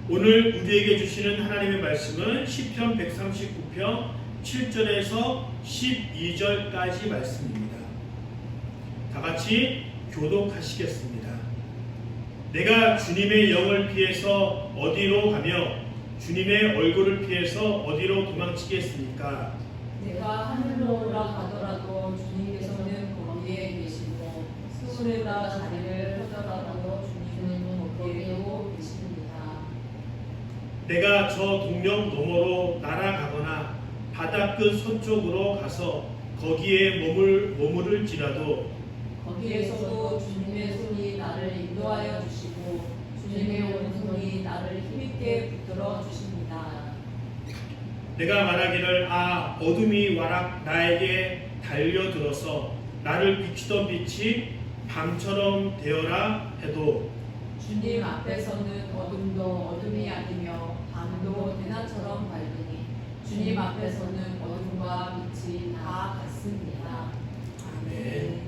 오늘 우리에게 주시는 하나님의 말씀은 시편 139편 7절에서 12절까지 말씀입니다. 다 같이 교독하시겠습니다. 내가 주님의 영을 피해서 어디로 가며 주님의 얼굴을 피해서 어디로 도망치겠습니까? 내가 하늘로 올라가더라도 주님께서는 거기에 계시고 수문에다 자리를 펴더라도 주님은 거기에도 계십니다. 내가 저 동력 너머로 날아가거나 바닷끝 서쪽으로 가서 거기에 머무를지라도 거기에서도 주님의 손이 나를 인도하여 주시고 주님의 오른손이 나를 힘있게 붙들어 주십니다. 내가 말하기를 어둠이 와락 나에게 달려들어서 나를 비추던 빛이 밤처럼 되어라 해도 주님 앞에서는 어둠도 어둠이 아니며 밤도 대낮처럼 밝으니 주님 앞에서는 어둠과 빛이 다 같습니다. 아멘.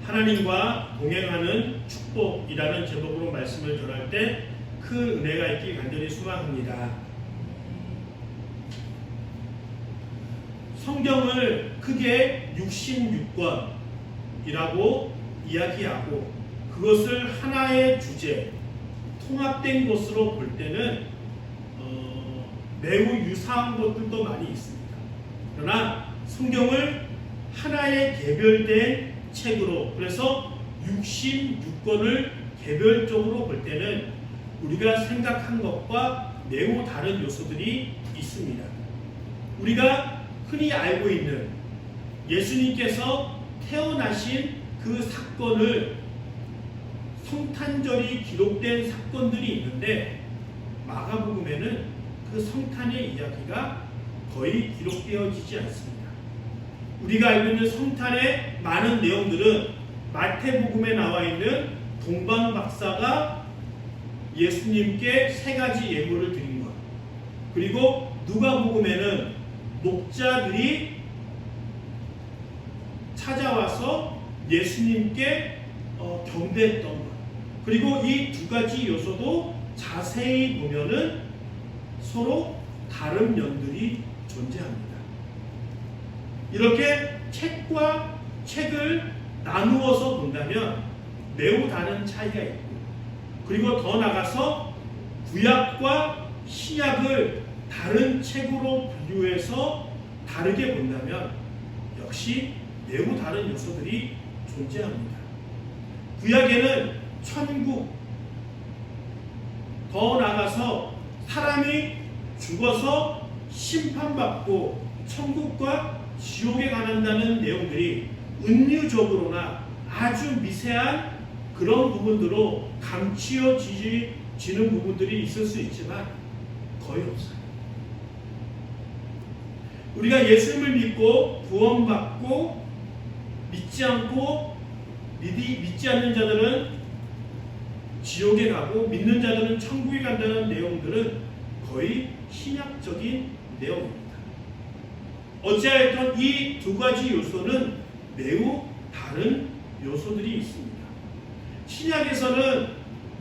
하나님과 동행하는 축복이라는 제목으로 말씀을 전할 때 그 은혜가 있길 간절히 소망합니다. 성경을 크게 66권이라고 이야기하고 그것을 하나의 주제, 통합된 것으로 볼 때는 매우 유사한 것들도 많이 있습니다. 그러나 성경을 하나의 개별된 책으로, 그래서 66권을 개별적으로 볼 때는 우리가 생각한 것과 매우 다른 요소들이 있습니다. 우리가 흔히 알고 있는 예수님께서 태어나신 그 사건을 성탄절이 기록된 사건들이 있는데 마가복음에는 그 성탄의 이야기가 거의 기록되어지지 않습니다. 우리가 알고 있는 성탄의 많은 내용들은 마태복음에 나와 있는 동방박사가 예수님께 3가지 예물을 드린 것, 그리고 누가복음에는 목자들이 찾아와서 예수님께 경배했던 것, 그리고 이 2가지 요소도 자세히 보면은 서로 다른 면들이 존재합니다. 이렇게 책과 책을 나누어서 본다면 매우 다른 차이가 있고, 그리고 더 나가서 구약과 신약을 다른 책으로 분류해서 다르게 본다면 역시 매우 다른 요소들이 존재합니다. 구약에는 천국, 더 나가서 사람이 죽어서 심판받고 천국과 지옥에 가는다는 내용들이 은유적으로나 아주 미세한 그런 부분들로 감추어지는 부분들이 있을 수 있지만 거의 없어요. 우리가 예수님을 믿고 구원받고 믿지 않는 자들은 지옥에 가고 믿는 자들은 천국에 간다는 내용들은 거의 신약적인 내용입니다. 어찌하였든 이 2가지 요소는 매우 다른 요소들이 있습니다. 신약에서는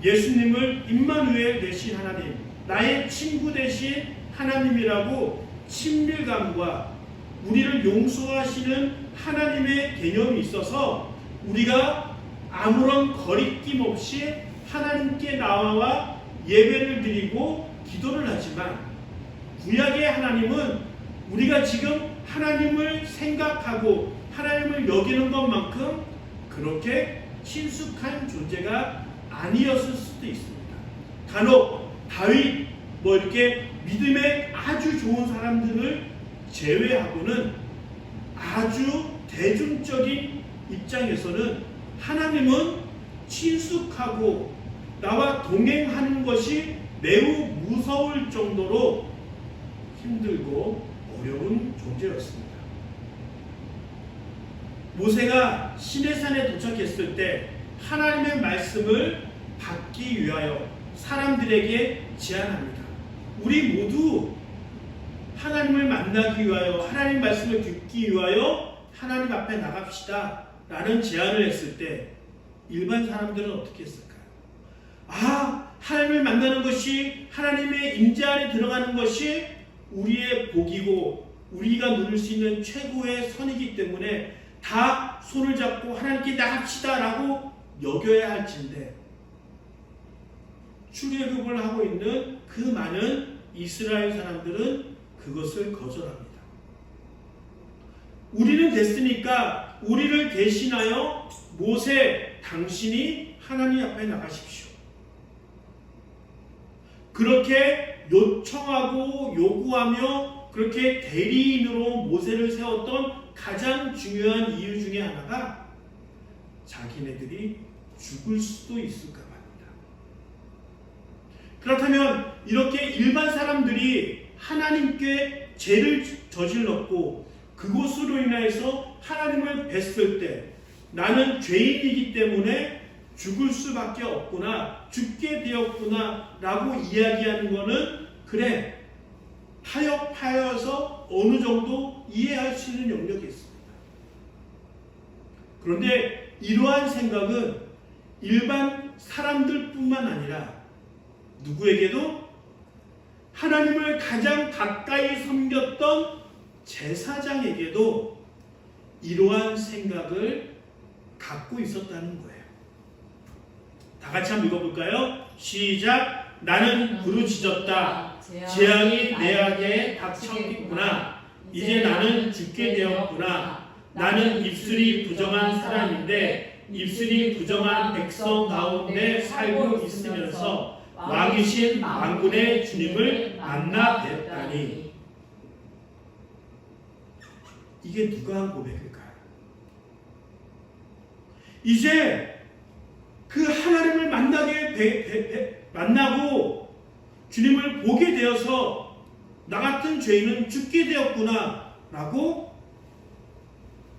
예수님을 임마누엘 되신 하나님, 나의 친구 되신 하나님이라고 친밀감과 우리를 용서하시는 하나님의 개념이 있어서 우리가 아무런 거리낌 없이 하나님께 나와 예배를 드리고 기도를 하지만, 구약의 하나님은 우리가 지금 하나님을 생각하고 하나님을 여기는 것만큼 그렇게 친숙한 존재가 아니었을 수도 있습니다. 간혹 다윗 이렇게 믿음에 아주 좋은 사람들을 제외하고는 아주 대중적인 입장에서는 하나님은 친숙하고 나와 동행하는 것이 매우 무서울 정도로 힘들고 어려운 존재였습니다. 모세가 시내산에 도착했을 때 하나님의 말씀을 받기 위하여 사람들에게 제안합니다. 우리 모두 하나님을 만나기 위하여, 하나님 말씀을 듣기 위하여 하나님 앞에 나갑시다 라는 제안을 했을 때 일반 사람들은 어떻게 했을까요? 하나님을 만나는 것이, 하나님의 임재 안에 들어가는 것이 우리의 복이고 우리가 누릴 수 있는 최고의 선이기 때문에 다 손을 잡고 하나님께 나갑시다 라고 여겨야 할진데, 출애굽을 하고 있는 그 많은 이스라엘 사람들은 그것을 거절합니다. 우리는 됐으니까 우리를 대신하여 모세, 당신이 하나님 앞에 나가십시오. 그렇게 요청하고 요구하며 그렇게 대리인으로 모세를 세웠던 가장 중요한 이유 중에 하나가 자기네들이 죽을 수도 있을까 합니다. 그렇다면 이렇게 일반 사람들이 하나님께 죄를 저질렀고 그것으로 인해서 하나님을 뵀을 때 나는 죄인이기 때문에 죽을 수밖에 없구나, 죽게 되었구나 라고 이야기하는 것은 그래, 타협하여서 어느 정도 이해할 수 있는 영역이 있습니다. 그런데 이러한 생각은 일반 사람들뿐만 아니라 누구에게도 하나님을 가장 가까이 섬겼던 제사장에게도 이러한 생각을 갖고 있었다는 거예요. 다 같이 한번 읽어볼까요? 시작. 나는 부르짖었다. 재앙이 내게 닥쳤겠구나. 이제 나는 죽게 되었구나. 나는 입술이 부정한 사람인데 입술이 부정한 백성 가운데 살고 있으면서 왕이신 만군의 주님을 만나 뵀다니. 이게 누가 한 고백일까요? 이제 그 하나님을 만나고 주님을 보게 되어서 나 같은 죄인은 죽게 되었구나 라고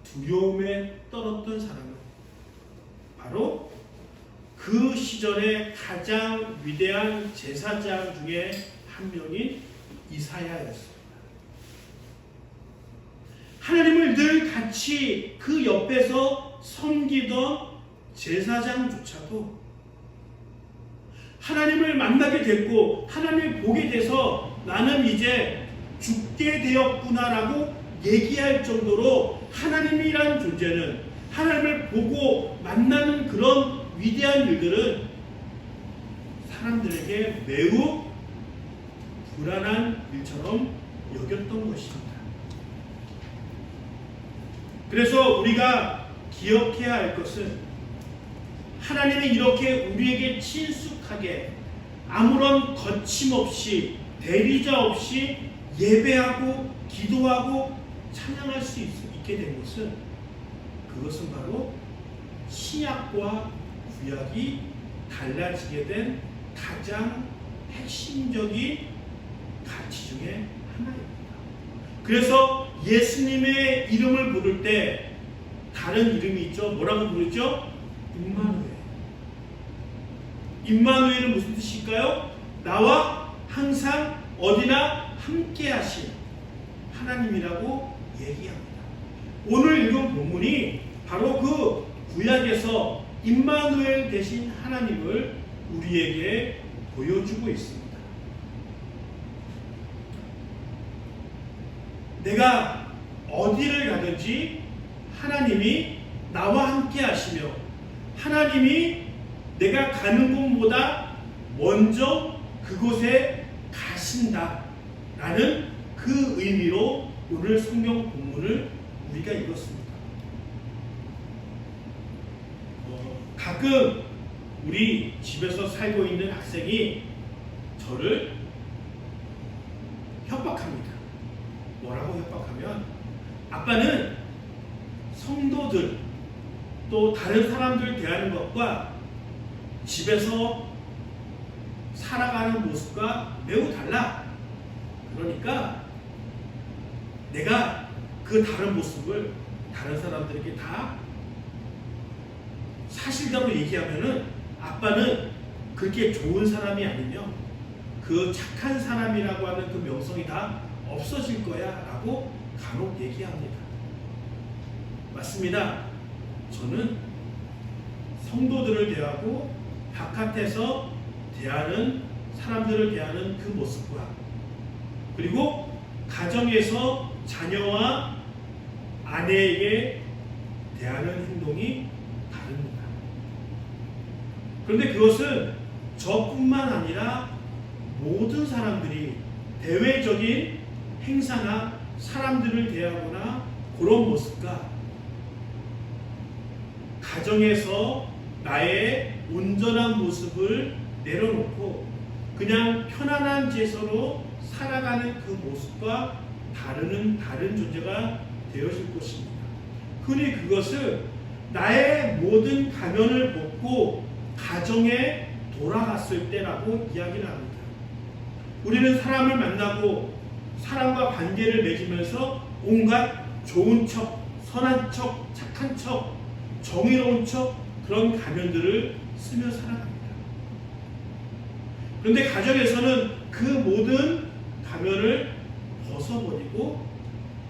두려움에 떨었던 사람은 바로 그 시절의 가장 위대한 제사장 중에 한 명인 이사야였습니다. 하나님을 늘 같이 그 옆에서 섬기던 제사장조차도 하나님을 만나게 됐고 하나님을 보게 돼서 나는 이제 죽게 되었구나라고 얘기할 정도로 하나님이란 존재는, 하나님을 보고 만나는 그런 위대한 일들은 사람들에게 매우 불안한 일처럼 여겼던 것입니다. 그래서 우리가 기억해야 할 것은 하나님이 이렇게 우리에게 친숙하게 아무런 거침없이 대리자 없이 예배하고 기도하고 찬양할 수 있게 된 것은, 그것은 바로 신약과 구약이 달라지게 된 가장 핵심적인 가치 중에 하나입니다. 그래서 예수님의 이름을 부를 때 다른 이름이 있죠. 뭐라고 부르죠? 임마누엘. 임마누엘은 무슨 뜻일까요? 나와 항상 어디나 함께 하신 하나님이라고 얘기합니다. 오늘 읽은 본문이 바로 그 구약에서 임마누엘 되신 하나님을 우리에게 보여주고 있습니다. 내가 어디를 가든지 하나님이 나와 함께 하시며 하나님이 내가 가는 곳보다 먼저 그곳에 가신다라는 그 의미로 오늘 성경 본문을 우리가 읽었습니다. 가끔 우리 집에서 살고 있는 학생이 저를 협박합니다. 뭐라고 협박하면, 아빠는 성도들 또 다른 사람들 대하는 것과 집에서 살아가는 모습과 매우 달라. 그러니까 내가 그 다른 모습을 다른 사람들에게 다 사실대로 얘기하면은 아빠는 그렇게 좋은 사람이 아니며 그 착한 사람이라고 하는 그 명성이 다 없어질 거야 라고 간혹 얘기합니다. 맞습니다. 저는 성도들을 대하고 바깥에서 대하는 사람들을 대하는 그 모습과 그리고 가정에서 자녀와 아내에게 대하는 행동이 다릅니다. 그런데 그것은 저뿐만 아니라 모든 사람들이 대외적인 행사나 사람들을 대하거나 그런 모습과 가정에서 나의 온전한 모습을 내려놓고 그냥 편안한 제서로 살아가는 그 모습과 다른 존재가 되어질 것입니다. 흔히 그것을 나의 모든 가면을 벗고 가정에 돌아갔을 때라고 이야기를 합니다. 우리는 사람을 만나고 사람과 관계를 맺으면서 온갖 좋은 척, 선한 척, 착한 척, 정의로운 척 그런 가면들을 쓰며 살아갑니다. 그런데 가정에서는 그 모든 가면을 벗어버리고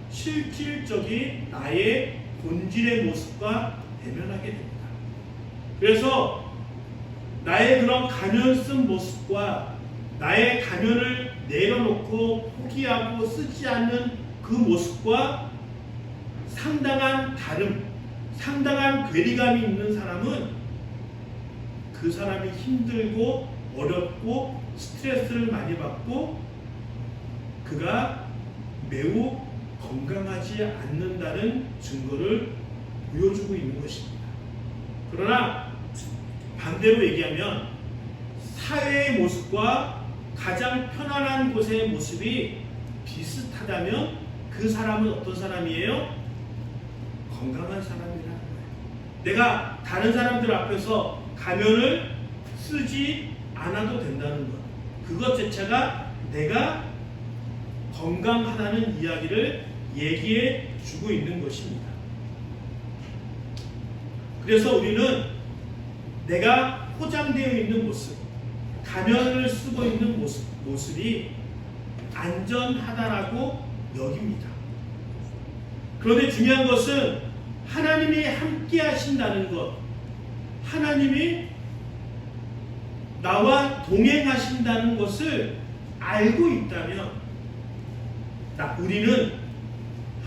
실질적인 나의 본질의 모습과 대면하게 됩니다. 그래서 나의 그런 가면 쓴 모습과 나의 가면을 내려놓고 포기하고 쓰지 않는 그 모습과 상당한 다름, 상당한 괴리감이 있는 사람은 그 사람이 힘들고 어렵고 스트레스를 많이 받고 그가 매우 건강하지 않는다는 증거를 보여주고 있는 것입니다. 그러나 반대로 얘기하면 사회의 모습과 가장 편안한 곳의 모습이 비슷하다면 그 사람은 어떤 사람이에요? 건강한 사람이라는 거예요. 내가 다른 사람들 앞에서 가면을 쓰지 않아도 된다는 것. 그것 자체가 내가 건강하다는 이야기를 얘기해 주고 있는 것입니다. 그래서 우리는 내가 포장되어 있는 모습, 가면을 쓰고 있는 모습이 안전하다라고 여깁니다. 그런데 중요한 것은 하나님이 함께 하신다는 것, 하나님이 나와 동행하신다는 것을 알고 있다면 우리는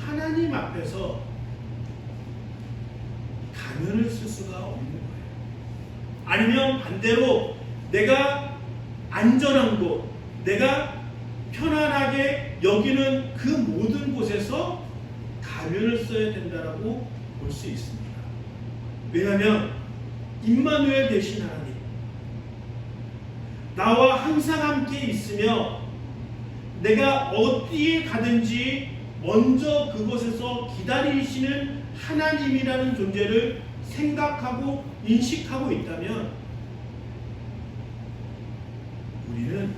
하나님 앞에서 가면을 쓸 수가 없는 거예요. 아니면 반대로 내가 안전한 곳, 내가 편안하게 여기는 그 모든 곳에서 가면을 써야 된다라고 볼 수 있습니다. 왜냐하면 임마누엘 되신 하나님, 나와 항상 함께 있으며 내가 어디에 가든지 먼저 그곳에서 기다리시는 하나님이라는 존재를 생각하고 인식하고 있다면 우리는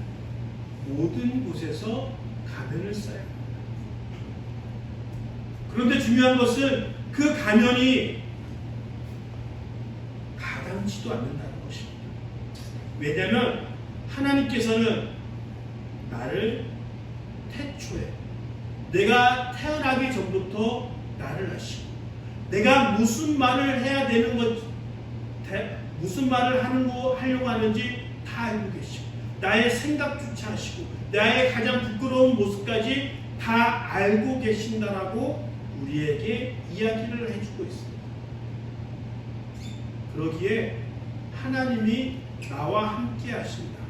모든 곳에서 가면을 써야 합니다. 그런데 중요한 것은 그 가면이 가당치도 않는다는 것입니다. 왜냐하면 하나님께서는 나를 태초에 내가 태어나기 전부터 나를 아시고 내가 무슨 말을 해야 되는 것, 무슨 말을 하려고 하는지 다 알고 계시고 나의 생각조차 하시고 나의 가장 부끄러운 모습까지 다 알고 계신다라고 우리에게 이야기를 해주고 있습니다. 그러기에 하나님이 나와 함께 하신다.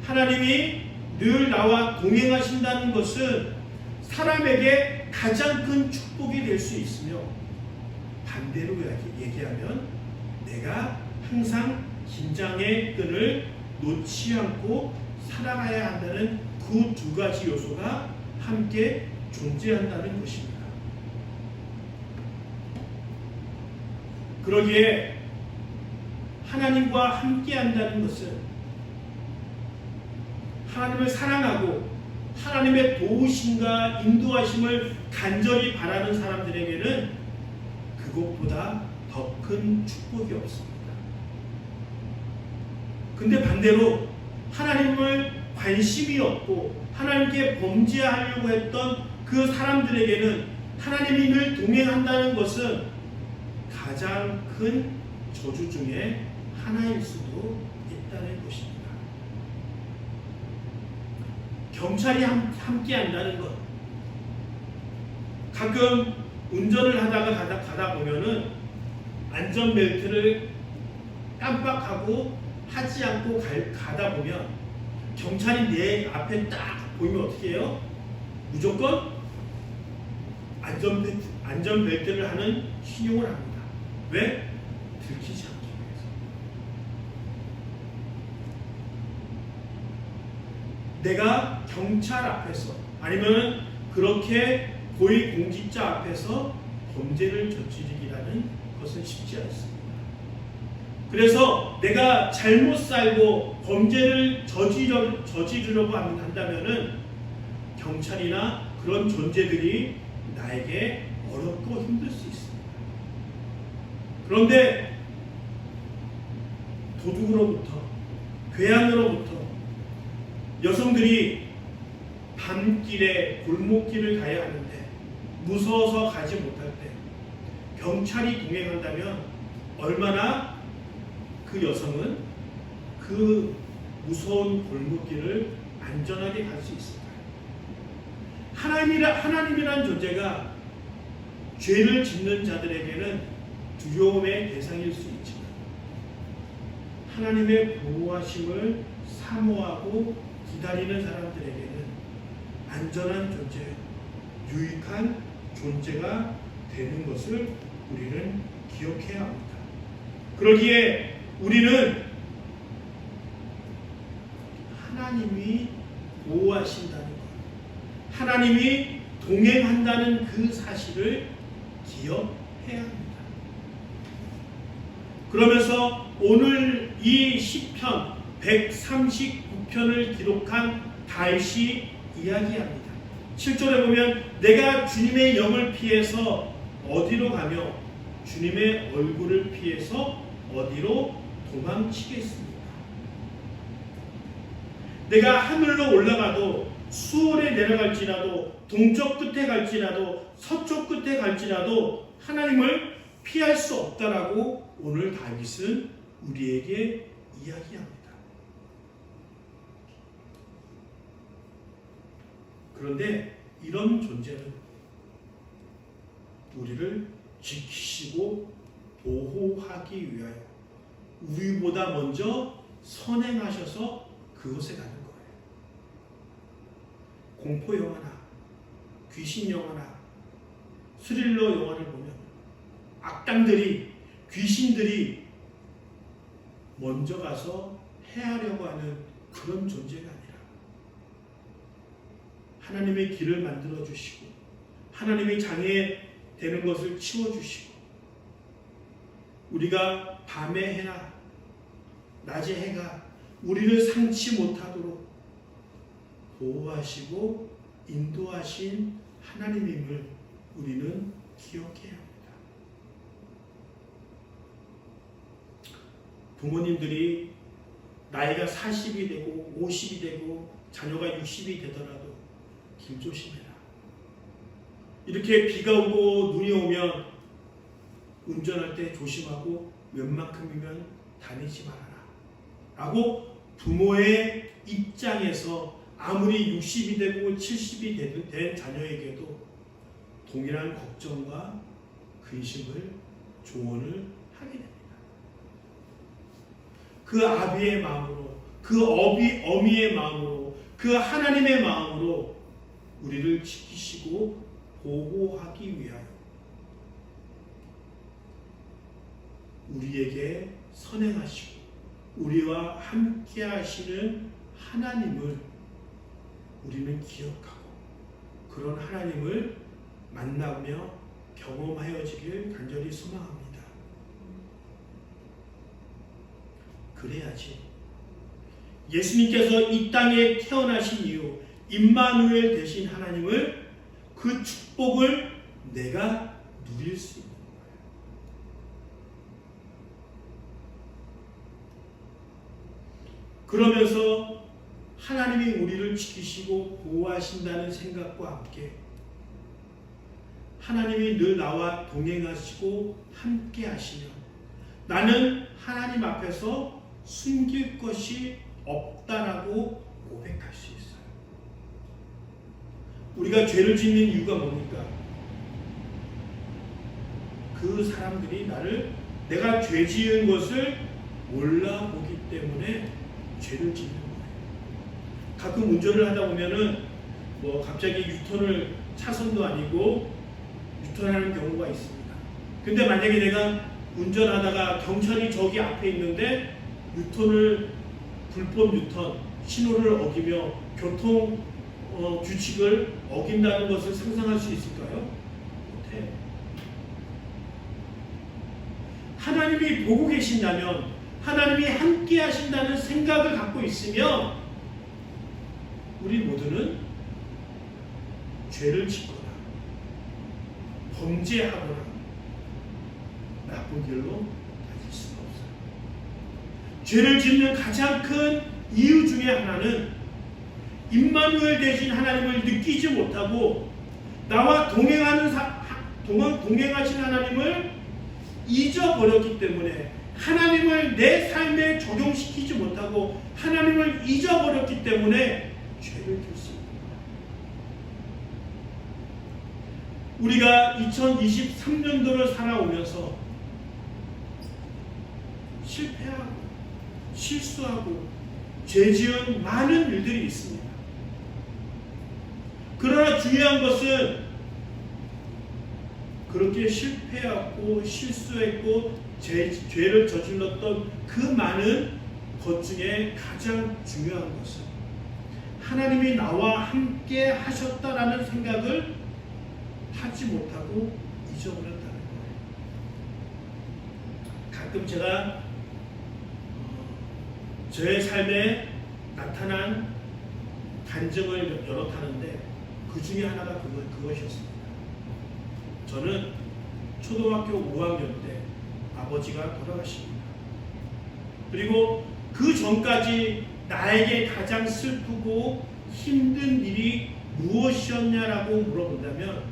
하나님이 늘 나와 동행하신다는 것은 사람에게 가장 큰 축복이 될 수 있으며 반대로 얘기하면 내가 항상 긴장의 끈을 놓지 않고 살아가야 한다는 그 두 가지 요소가 함께 존재한다는 것입니다. 그러기에 하나님과 함께 한다는 것은 하나님을 사랑하고 하나님의 도우심과 인도하심을 간절히 바라는 사람들에게는 그것보다 더 큰 축복이 없습니다. 근데 반대로 하나님을 관심이 없고 하나님께 범죄하려고 했던 그 사람들에게는 하나님이 늘 동행한다는 것은 가장 큰 저주 중에 하나일 수도 있다는 것입니다. 경찰이 함께 한다는 것. 가끔 운전을 가다 보면은 안전벨트를 깜빡하고 하지 않고 가다 보면 경찰이 내 앞에 딱 보이면 어떻게 해요? 무조건 안전벨트를 하는 신용을 합니다. 왜? 들키지 않기 위해서. 내가 경찰 앞에서 아니면 그렇게 고위공직자 앞에서 범죄를 저지르기라는 것은 쉽지 않습니다. 그래서 내가 잘못 살고 범죄를 저지르려고 한다면은 경찰이나 그런 존재들이 나에게 어렵고 힘들 수 있습니다. 그런데 도둑으로부터, 괴한으로부터 여성들이 밤길에 골목길을 가야 하는데 무서워서 가지 못할 때 경찰이 동행한다면 얼마나 그 여성은 그 무서운 골목길을 안전하게 갈 수 있을까요? 하나님이란 존재가 죄를 짓는 자들에게는 두려움의 대상일 수 있지만 하나님의 보호하심을 사모하고 기다리는 사람들에게는 안전한 존재, 유익한 존재가 되는 것을 우리는 기억해야 합니다. 그러기에 우리는 하나님이 보호하신다는 것, 하나님이 동행한다는 그 사실을 기억해야 합니다. 그러면서 오늘 이 시편 139편을 기록한 다윗이 이야기합니다. 7절에 보면 내가 주님의 영을 피해서 어디로 가며 주님의 얼굴을 피해서 어디로 도망치겠습니까? 내가 하늘로 올라가도 수월에 내려갈지라도 동쪽 끝에 갈지라도 서쪽 끝에 갈지라도 하나님을 피할 수 없다라고 오늘 다윗은 우리에게 이야기합니다. 그런데 이런 존재는 우리를 지키시고 보호하기 위하여 우리보다 먼저 선행하셔서 그곳에 가는 거예요. 공포 영화나 귀신 영화나 스릴러 영화를 보면 악당들이, 귀신들이 먼저 가서 해하려고 하는 그런 존재가 아니라 하나님의 길을 만들어 주시고 하나님의 장애되는 것을 치워주시고 우리가 밤의 해나 낮의 해가 우리를 상치 못하도록 보호하시고 인도하신 하나님임을 우리는 기억해야 합니다. 부모님들이 나이가 40이 되고 50이 되고 자녀가 60이 되더라도 길 조심해라. 이렇게 비가 오고 눈이 오면 운전할 때 조심하고 웬만큼이면 다니지 말아라 라고 부모의 입장에서 아무리 60이 되고 70이 된 자녀에게도 동일한 걱정과 근심을 조언을 하게 됩니다. 그 아비의 마음으로, 그 어미의 마음으로, 그 하나님의 마음으로 우리를 지키시고 보호하기 위하여 우리에게 선행하시고 우리와 함께 하시는 하나님을 우리는 기억하고 그런 하나님을 만나며 경험하여지길 간절히 소망합니다. 그래야지 예수님께서 이 땅에 태어나신 이후 임마누엘 되신 하나님을 그 축복을 내가 누릴 수 있는 거예요. 그러면서 하나님이 우리를 지키시고 보호하신다는 생각과 함께 하나님이 늘 나와 동행하시고 함께 하시며 나는 하나님 앞에서 숨길 것이 없다라고 고백할 수 있어요. 우리가 죄를 짓는 이유가 뭡니까? 그 사람들이 내가 죄 지은 것을 몰라보기 때문에 죄를 짓는 거예요. 가끔 운전을 하다 보면은 갑자기 유턴을 차선도 아니고 유턴하는 경우가 있습니다. 근데 만약에 내가 운전하다가 경찰이 저기 앞에 있는데 유턴을 불법 유턴 신호를 어기며 교통 규칙을 어긴다는 것을 상상할 수 있을까요? 못해요. 하나님이 보고 계신다면, 하나님이 함께 하신다는 생각을 갖고 있으면 우리 모두는 죄를 짓거나 범죄하거나 나쁜 길로 가질 수가 없어요. 죄를 짓는 가장 큰 이유 중에 하나는 임마누엘 되신 하나님을 느끼지 못하고 나와 동행하신 하나님을 잊어버렸기 때문에, 하나님을 내 삶에 적용시키지 못하고 하나님을 잊어버렸기 때문에 죄를 짓습니다. 우리가 2023년도를 살아오면서 실패하고 실수하고 죄 지은 많은 일들이 있습니다. 그러나 중요한 것은 그렇게 실패하고 실수했고 죄를 저질렀던 그 많은 것 중에 가장 중요한 것은 하나님이 나와 함께 하셨다라는 생각을 하지 못하고 잊어버렸다는 거예요. 가끔 제가 제 삶에 나타난 간증을 여러 하는데 그 중에 하나가 그것이었습니다. 저는 초등학교 5학년 때 아버지가 돌아가십니다. 그리고 그 전까지 나에게 가장 슬프고 힘든 일이 무엇이었냐라고 물어본다면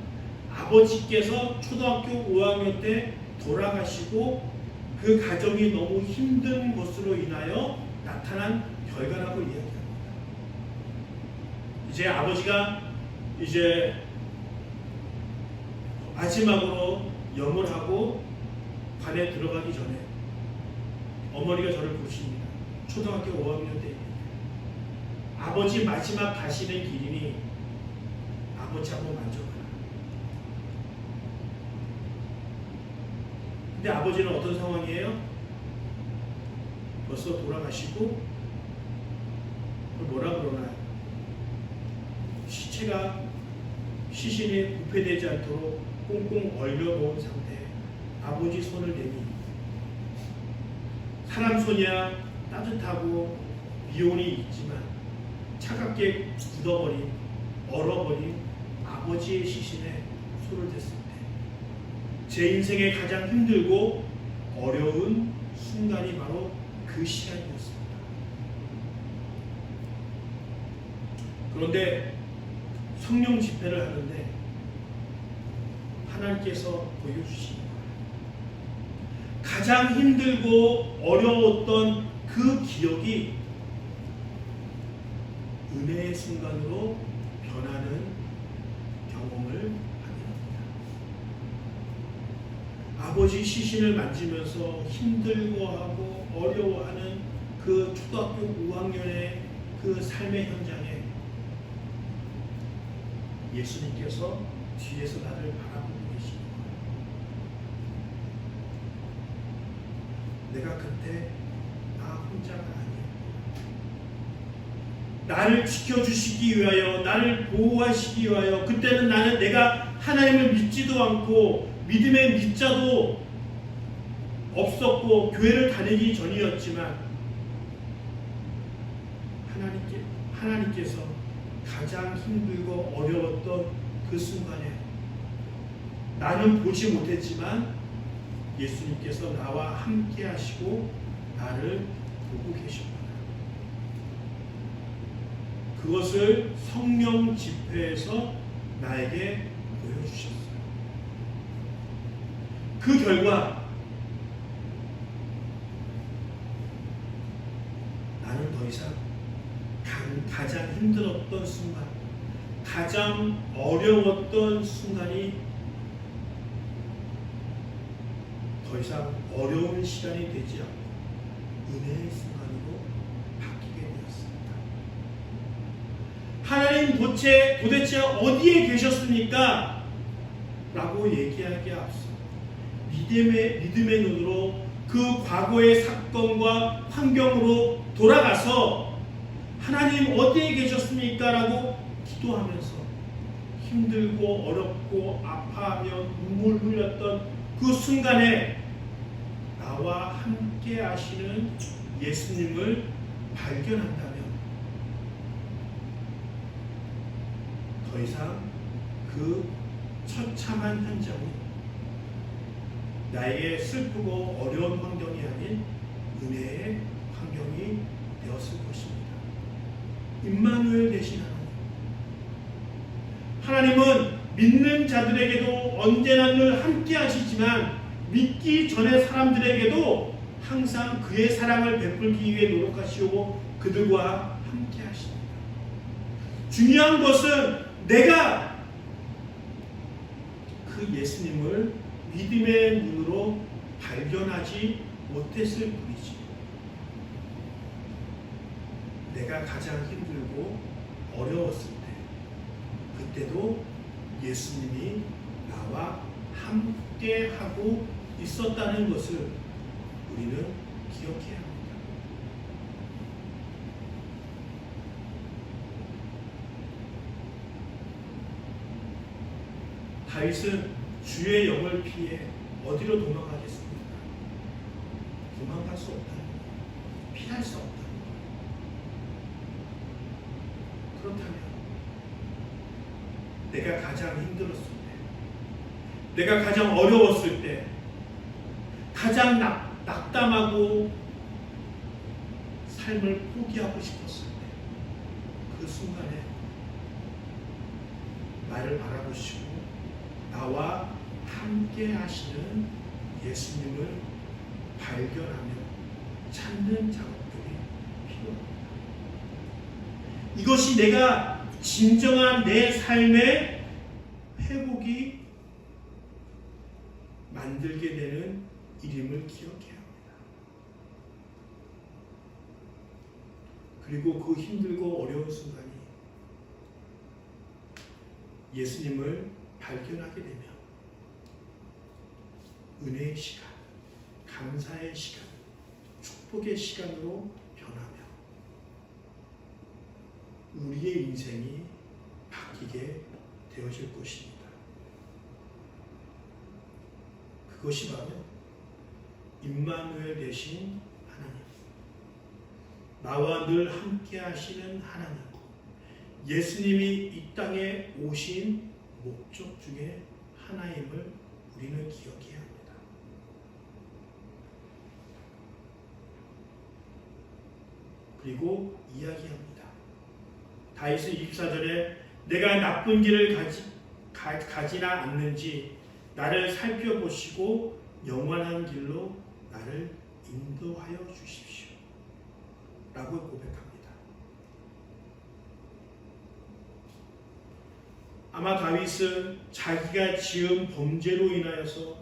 아버지께서 초등학교 5학년 때 돌아가시고 그 가정이 너무 힘든 것으로 인하여 나타난 결과라고 이야기합니다. 이제 아버지가 마지막으로 염을 하고 관에 들어가기 전에 어머니가 저를 부르십니다. 초등학교 5학년 때 아버지 마지막 가시는 길이니 아버지 한번 만져봐라. 근데 아버지는 어떤 상황이에요? 벌써 돌아가시고 뭐라 그러나요? 시체가 시신이 부패되지 않도록 꽁꽁 얼려놓은 상태에 아버지 손을 대니 사람 손이야 따뜻하고 미온이 있지만 차갑게 굳어버린 얼어버린 아버지의 시신에 손을 댔을 때 제 인생에 가장 힘들고 어려운 순간이 바로 그 시간이었습니다. 그런데 성령 집회를 하는데 하나님께서 보여주신 가장 힘들고 어려웠던 그 기억이 은혜의 순간으로 변하는 경험을 하게 됩니다. 아버지 시신을 만지면서 힘들고하고 어려워하는 그 초등학교 5학년의 그 삶의 현장에 예수님께서 뒤에서 나를 바라보고 계시는 거예요. 내가 그때 나 혼자가 아니에요. 나를 지켜주시기 위하여, 나를 보호하시기 위하여, 그때는 내가 하나님을 믿지도 않고 믿음의 믿자도 없었고 교회를 다니기 전이었지만 하나님께서 가장 힘들고 어려웠던 그 순간에 나는 보지 못했지만 예수님께서 나와 함께 하시고 나를 보고 계십니다. 그것을 성령 집회에서 나에게 보여주셨어요. 그 결과 더 이상 가장 힘들었던 순간, 가장 어려웠던 순간이 더 이상 어려운 시간이 되지 않고 은혜의 순간으로 바뀌게 되었습니다. 하나님 도대체 어디에 계셨습니까? 라고 얘기하기에 앞서 믿음의 눈으로 그 과거의 사건과 환경으로 돌아가서 하나님 어디에 계셨습니까? 라고 기도하면서 힘들고 어렵고 아파하며 눈물 흘렸던 그 순간에 나와 함께 하시는 예수님을 발견한다면 더 이상 그 처참한 현장은 나에게 슬프고 어려운 환경이 아닌 은혜의 환경이 되었을 것입니다. 임마누엘 되신 하나님은 믿는 자들에게도 언제나 늘 함께 하시지만 믿기 전의 사람들에게도 항상 그의 사랑을 베풀기 위해 노력하시고 그들과 함께 하십니다. 중요한 것은 내가 그 예수님을 믿음의 눈으로 발견하지 못했을 뿐이지. 내가 가장 힘들고 어려웠을 때 그때도 예수님이 나와 함께 하고 있었다는 것을 우리는 기억해야 합니다. 다윗은 주의 영을 피해 어디로 도망가겠습니까? 도망갈 수 없다는 것, 피할 수 없다는 것. 그렇다면 내가 가장 힘들었을 때, 내가 가장 어려웠을 때, 가장 낙담하고 삶을 포기하고 싶었을 때, 그 순간에 나를 바라보시고 나와 함께 하시는 예수님을 발견하며 찾는 작업들이 필요합니다. 이것이 내가 진정한 내 삶의 회복이 만들게 되는 일임을 기억해야 합니다. 그리고 그 힘들고 어려운 순간이 예수님을 발견하게 되면 은혜의 시간, 감사의 시간, 축복의 시간으로 변하며 우리의 인생이 바뀌게 되어질 것입니다. 그것이 바로 임마누엘 되신 하나님, 나와 늘 함께 하시는 하나님, 예수님이 이 땅에 오신 목적 중에 하나임을 우리는 기억해야 합니다. 그리고 이야기합니다. 다윗은 24절에 내가 나쁜 길을 가지나 않는지 나를 살펴보시고 영원한 길로 나를 인도하여 주십시오. 라고 고백합니다. 아마 다윗은 자기가 지은 범죄로 인하여서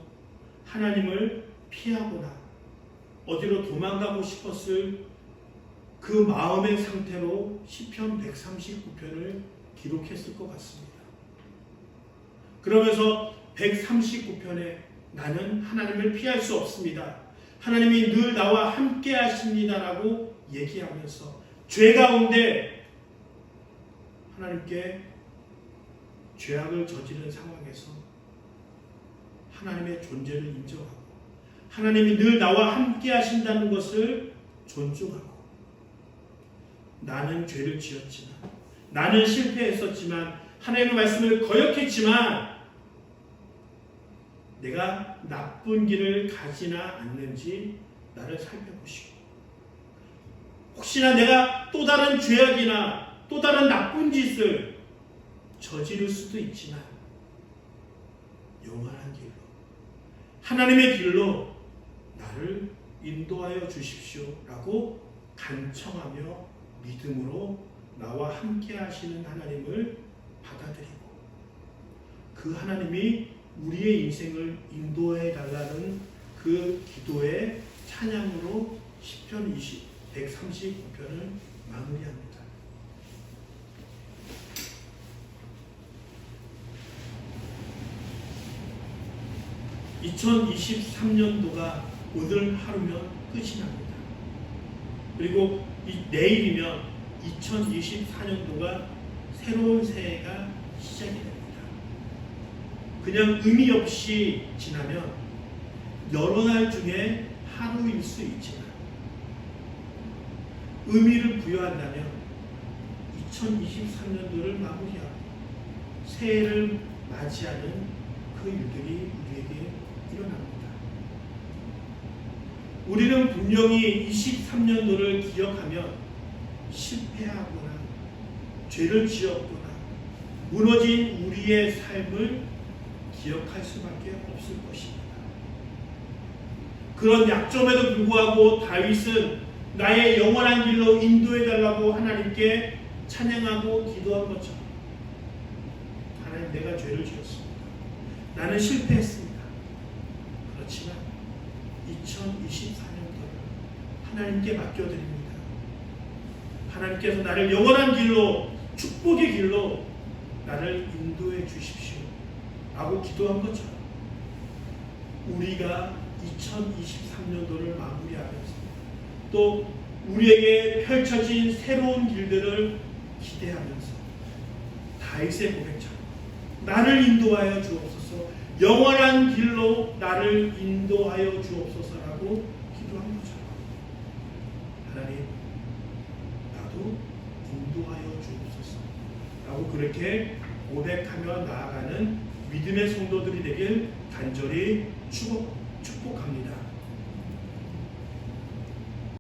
하나님을 피하거나 어디로 도망가고 싶었을 그 마음의 상태로 시편 139편을 기록했을 것 같습니다. 그러면서 139편에 나는 하나님을 피할 수 없습니다. 하나님이 늘 나와 함께 하십니다라고 얘기하면서 죄 가운데 하나님께 죄악을 저지른 상황에서 하나님의 존재를 인정하고 하나님이 늘 나와 함께 하신다는 것을 존중하고 나는 죄를 지었지만 나는 실패했었지만 하나님의 말씀을 거역했지만 내가 나쁜 길을 가지나 않는지 나를 살펴보시고 혹시나 내가 또 다른 죄악이나 또 다른 나쁜 짓을 저지를 수도 있지만 영원한 길로 하나님의 길로 나를 인도하여 주십시오 라고 간청하며 믿음으로 나와 함께 하시는 하나님을 받아들이고 그 하나님이 우리의 인생을 인도해 달라는 그 기도의 찬양으로 시편 139편을 마무리합니다. (2023년도가) 오늘 하루면 끝이 납니다. 그리고 내일이면 2024년도가 새로운 새해가 시작이 됩니다. 그냥 의미 없이 지나면 여러 날 중에 하루일 수 있지만 의미를 부여한다면 2023년도를 마무리하고 새해를 맞이하는 그 일들이 우리에게 일어납니다. 우리는 분명히 23년도를 기억하면 실패하거나 죄를 지었거나 무너진 우리의 삶을 기억할 수밖에 없을 것입니다. 그런 약점에도 불구하고 다윗은 나의 영원한 길로 인도해달라고 하나님께 찬양하고 기도한 것처럼 하나님, 내가 죄를 지었습니다. 나는 실패했습니다. 그렇지만 2024년도를 하나님께 맡겨드립니다. 하나님께서 나를 영원한 길로, 축복의 길로 나를 인도해 주십시오 라고 기도한 것처럼 우리가 2023년도를 마무리하면서 또 우리에게 펼쳐진 새로운 길들을 기대하면서 다윗의 고백처럼 나를 인도하여 주옵소서, 영원한 길로 나를 인도하여 주옵소서라고 기도한 것처럼 하나님, 나도 인도하여 주옵소서 라고 그렇게 고백하며 나아가는 믿음의 성도들이 되길 간절히 축복합니다.